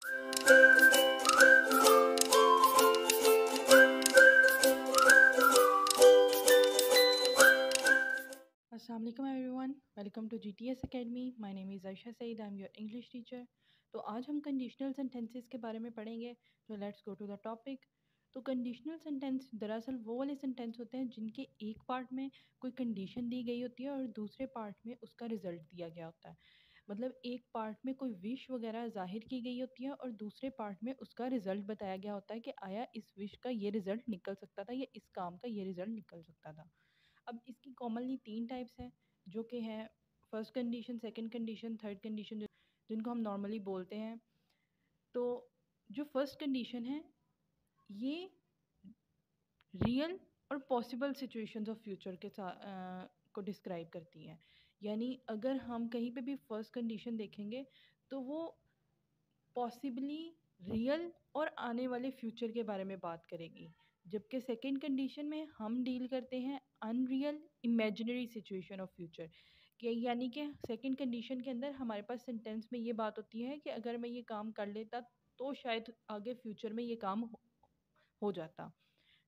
अस्सलाम वालेकुम everyone, welcome to GTS academy. My name is Ayesha Saeed, I am your English teacher. तो आज हम कंडीशनल सेंटेंसेस के बारे में पढ़ेंगे। तो let's go to the topic. तो कंडीशनल सेंटेंस दरअसल वो वाले सेंटेंस होते हैं जिनके एक पार्ट में कोई कंडीशन दी गई होती है और दूसरे पार्ट में उसका रिज़ल्ट दिया गया होता है। मतलब एक पार्ट में कोई विश वगैरह ज़ाहिर की गई होती है और दूसरे पार्ट में उसका रिज़ल्ट बताया गया होता है कि आया इस विश का ये रिज़ल्ट निकल सकता था या इस काम का ये रिज़ल्ट निकल सकता था। अब इसकी कॉमनली 3 टाइप्स हैं, जो कि हैं first condition, second condition, third condition, जिनको हम नॉर्मली बोलते हैं। तो जो फर्स्ट कंडीशन है ये रियल और पॉसिबल सिचुएशंस ऑफ फ्यूचर के साथ को डिस्क्राइब करती हैं। यानी अगर हम कहीं पे भी फर्स्ट कंडीशन देखेंगे तो वो पॉसिबली रियल और आने वाले फ्यूचर के बारे में बात करेगी, जबकि सेकंड कंडीशन में हम डील करते हैं unreal imaginary situation of future कि यानी कि सेकंड कंडीशन के अंदर हमारे पास सेंटेंस में ये बात होती है कि अगर मैं ये काम कर लेता तो शायद आगे फ्यूचर में ये काम हो जाता।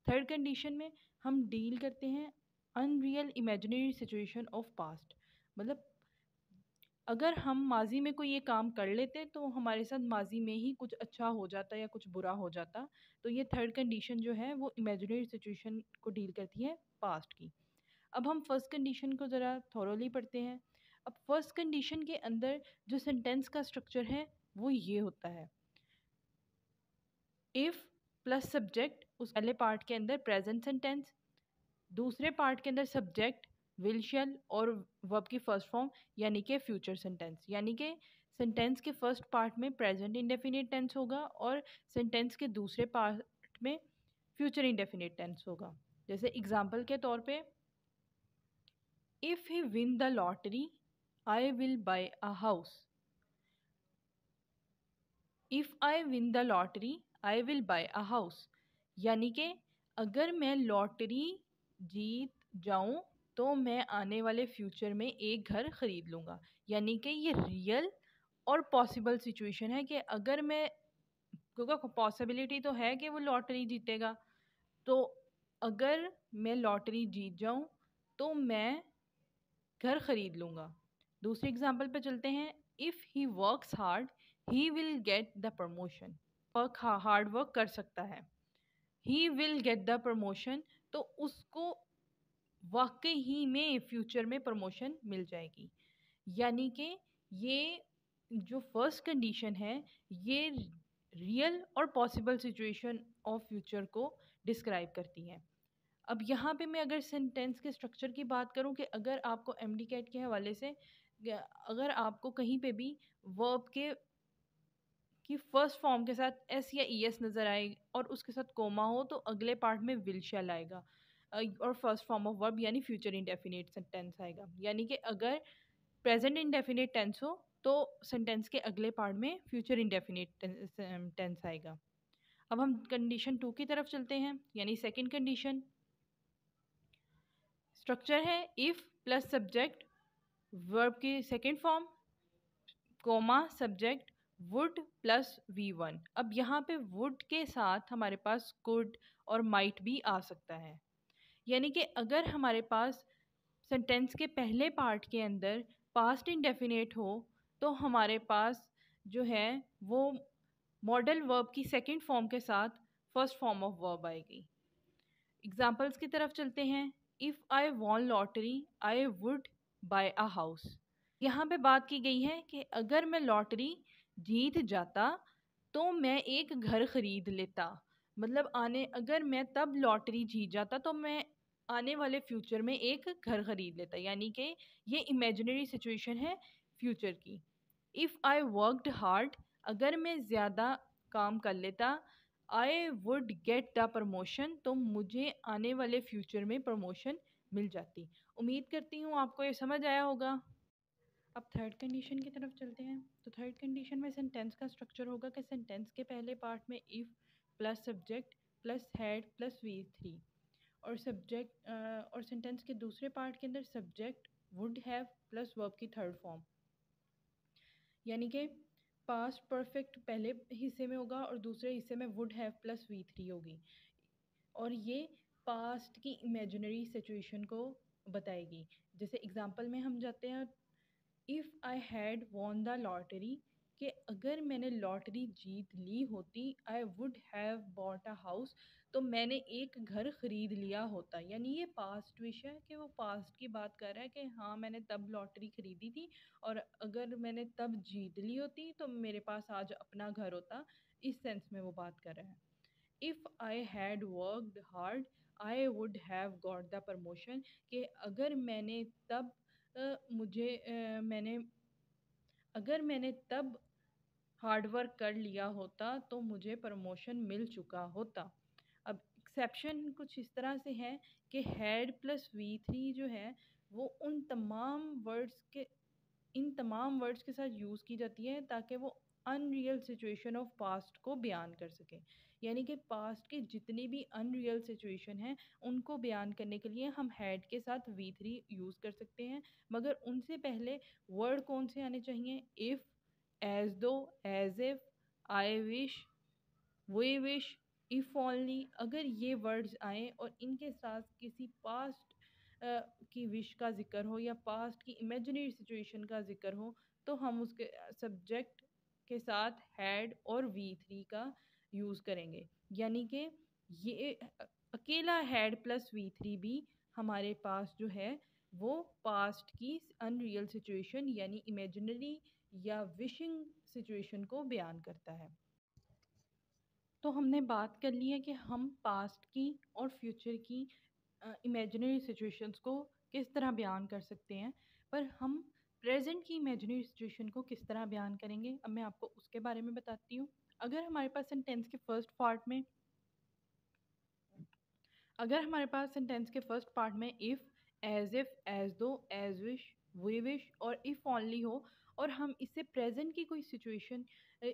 थर्ड कंडीशन में हम डील करते हैं unreal imaginary situation of past. मतलब अगर हम माजी में कोई ये काम कर लेते तो हमारे साथ माजी में ही कुछ अच्छा हो जाता या कुछ बुरा हो जाता। तो ये थर्ड कंडीशन जो है वो इमेजिनरी सिचुएशन को डील करती है पास्ट की। अब हम फर्स्ट कंडीशन को ज़रा थॉरोली पढ़ते हैं। अब फर्स्ट कंडीशन के अंदर जो सेंटेंस का स्ट्रक्चर है वो ये होता है, इफ़ प्लस सब्जेक्ट, उस पहले पार्ट के अंदर प्रेजेंट सेंटेंस, दूसरे पार्ट के अंदर सब्जेक्ट विल शैल और वर्ब की फर्स्ट फॉर्म यानी कि फ्यूचर सेंटेंस। यानी कि सेंटेंस के फर्स्ट पार्ट में प्रेजेंट इंडेफिनिट टेंस होगा और सेंटेंस के दूसरे पार्ट में फ्यूचर इंडेफिनिट टेंस होगा। जैसे एग्जांपल के तौर पे, if he win the lottery I will buy a house. If I win the lottery I will buy a house. यानी कि अगर मैं लॉटरी जीत जाऊं तो मैं आने वाले फ्यूचर में एक घर ख़रीद लूँगा। यानी कि ये रियल और पॉसिबल सिचुएशन है कि अगर मैं, क्योंकि पॉसिबिलिटी तो है कि वो लॉटरी जीतेगा, तो अगर मैं लॉटरी जीत जाऊं तो मैं घर ख़रीद लूँगा। दूसरे एग्जाम्पल पे चलते हैं, if he works hard he will get the promotion. Work hard work कर सकता है, he will get the promotion, तो उसको वाकई ही में फ्यूचर में प्रमोशन मिल जाएगी। यानी कि ये जो फर्स्ट कंडीशन है ये रियल और पॉसिबल सिचुएशन ऑफ फ्यूचर को डिस्क्राइब करती है। अब यहाँ पे मैं अगर सेंटेंस के स्ट्रक्चर की बात करूँ कि अगर आपको एमडी कैट के हवाले से अगर आपको कहीं पे भी वर्ब के की फर्स्ट फॉर्म के साथ एस या ई एस नज़र आए और उसके साथ कोमा हो तो अगले पार्ट में विल शैल आएगा और फर्स्ट फॉर्म ऑफ वर्ब यानी फ्यूचर इंडेफिनिट टेंस आएगा। यानी कि अगर प्रेजेंट इंडेफिनिट टेंस हो तो सेंटेंस के अगले पार्ट में फ्यूचर इंडेफिनिट टेंस आएगा। अब हम कंडीशन 2 की तरफ चलते हैं, यानी सेकंड कंडीशन। स्ट्रक्चर है इफ़ प्लस सब्जेक्ट, वर्ब की second form, comma subject, would plus V1। अब यहाँ पे वुड के साथ हमारे पास कुड और माइट भी आ सकता है। यानी कि अगर हमारे पास सेंटेंस के पहले पार्ट के अंदर पास्ट इंडेफिनेट हो तो हमारे पास जो है वो मॉडल वर्ब की सेकंड फॉर्म के साथ फर्स्ट फॉर्म ऑफ वर्ब आएगी। एग्जाम्पल्स की तरफ चलते हैं, if I won lottery I would buy a house. यहाँ पे बात की गई है कि अगर मैं लॉटरी जीत जाता तो मैं एक घर ख़रीद लेता। मतलब अगर मैं तब लॉटरी जीत जाता तो मैं आने वाले फ्यूचर में एक घर ख़रीद लेता। यानी कि ये इमेजिनरी सिचुएशन है फ्यूचर की। इफ़ आई वर्कड हार्ड, अगर मैं ज़्यादा काम कर लेता, I would get the promotion, तो मुझे आने वाले फ्यूचर में प्रमोशन मिल जाती। उम्मीद करती हूँ आपको ये समझ आया होगा। अब थर्ड कंडीशन की तरफ चलते हैं। तो थर्ड कंडीशन में सेंटेंस का स्ट्रक्चर होगा कि सेंटेंस के पहले पार्ट में if plus subject plus had plus V3 और सब्जेक्ट और सेंटेंस के दूसरे पार्ट के अंदर subject would have plus verb की थर्ड फॉर्म। यानी कि पास्ट परफेक्ट पहले हिस्से में होगा और दूसरे हिस्से में would have plus we three होगी, और ये पास्ट की इमेजिनरी सिचुएशन को बताएगी। जैसे एग्जांपल में हम जाते हैं, if I had won the lottery, कि अगर मैंने लॉटरी जीत ली होती, I would have bought a house, तो मैंने एक घर खरीद लिया होता। यानी ये पास्ट विश है कि वो पास्ट की बात कर रहा है कि हाँ मैंने तब लॉटरी खरीदी थी, और अगर मैंने तब जीत ली होती तो मेरे पास आज अपना घर होता। इस सेंस में वो बात कर रहा है। If I had worked hard, I would have got the promotion, कि अगर मैंने तब मुझे मैंने अगर मैंने तब हार्ड वर्क कर लिया होता तो मुझे प्रमोशन मिल चुका होता। अब एक्सेप्शन कुछ इस तरह से है कि हैड प्लस वी थ्री जो है वो इन तमाम वर्ड्स के साथ यूज़ की जाती है ताकि वो अनरियल सिचुएशन ऑफ पास्ट को बयान कर सके। यानी कि पास्ट के जितने भी अनरियल सिचुएशन हैं उनको बयान करने के लिए हम हैड के साथ वी थ्री यूज़ कर सकते हैं, मगर उनसे पहले वर्ड कौन से आने चाहिए? If, as though, as if, I wish, we wish, if only. अगर ये वर्ड्स आएँ और इनके साथ किसी पास्ट की विश का ज़िक्र हो या पास्ट की इमेजिनरी सिचुएशन का ज़िक्र हो, तो हम उसके सब्जेक्ट के साथ हैड और वी थ्री का यूज़ करेंगे। यानी कि ये अकेला हैड प्लस वी थ्री भी हमारे पास जो है वो पास्ट की अनरियल सिचुएशन यानी इमेजिनरी या विशिंग सिचुएशन को बयान करता है। तो हमने बात कर ली है कि हम पास्ट की और फ्यूचर की इमेजिनरी सिचुएशंस को किस तरह बयान कर सकते हैं, पर हम प्रेजेंट की इमेजिनरी सिचुएशन को किस तरह बयान करेंगे, अब मैं आपको उसके बारे में बताती हूँ। अगर हमारे पास सेंटेंस के फर्स्ट पार्ट में अगर हमारे पास सेंटेंस के फर्स्ट पार्ट में if, as if, as though, as wish, we wish और इफ़ ओनली हो, और हम इससे प्रेजेंट की कोई सिचुएशन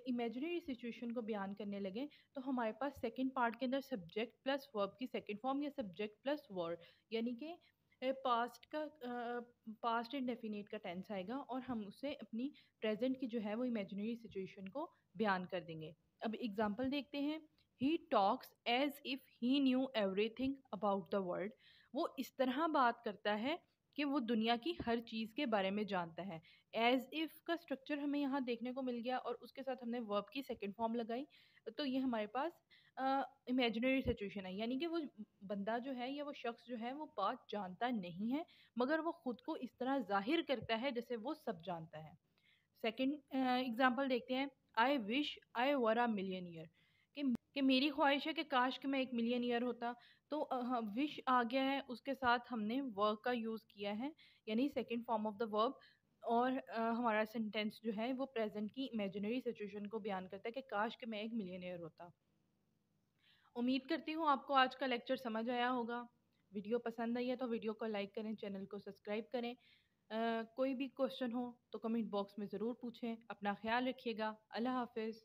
इमेजिनरी सिचुएशन को बयान करने लगे, तो हमारे पास सेकंड पार्ट के अंदर सब्जेक्ट प्लस वर्ब की सेकंड फॉर्म या सब्जेक्ट प्लस वर्ड, यानी कि पास्ट इंडेफिनिट का टेंस आएगा और हम उससे अपनी प्रेजेंट की जो है वो इमेजिनरी सिचुएशन को बयान कर देंगे। अब एग्जांपल देखते हैं। He talks as if he knew everything about the world. वो इस तरह बात करता है कि वो दुनिया की हर चीज़ के बारे में जानता है। एज इफ का स्ट्रक्चर हमें यहाँ देखने को मिल गया और उसके साथ हमने वर्ब की सेकंड फॉर्म लगाई, तो ये हमारे पास इमेजिनरी सिचुएशन है। यानी कि वो बंदा जो है या वो शख्स जो है वो बात जानता नहीं है, मगर वो खुद को इस तरह जाहिर करता है जैसे वो सब जानता है। सेकंड एग्जांपल देखते हैं। I wish I were a millionaire, कि मेरी ख्वाहिश है कि काश कि मैं एक मिलियनियर होता। तो विश आ गया है, उसके साथ हमने वर्ब का यूज़ किया है, यानी second form of the verb, और हमारा सेंटेंस जो है वो प्रेजेंट की इमेजिनरी सिचुएशन को बयान करता है कि काश कि मैं एक मिलियनियर होता। उम्मीद करती हूँ आपको आज का लेक्चर समझ आया होगा। वीडियो पसंद आई है तो वीडियो को लाइक करें, चैनल को सब्सक्राइब करें। कोई भी क्वेश्चन हो तो कमेंट बॉक्स में ज़रूर पूछें। अपना ख्याल रखिएगा। अल्लाह हाफिज़।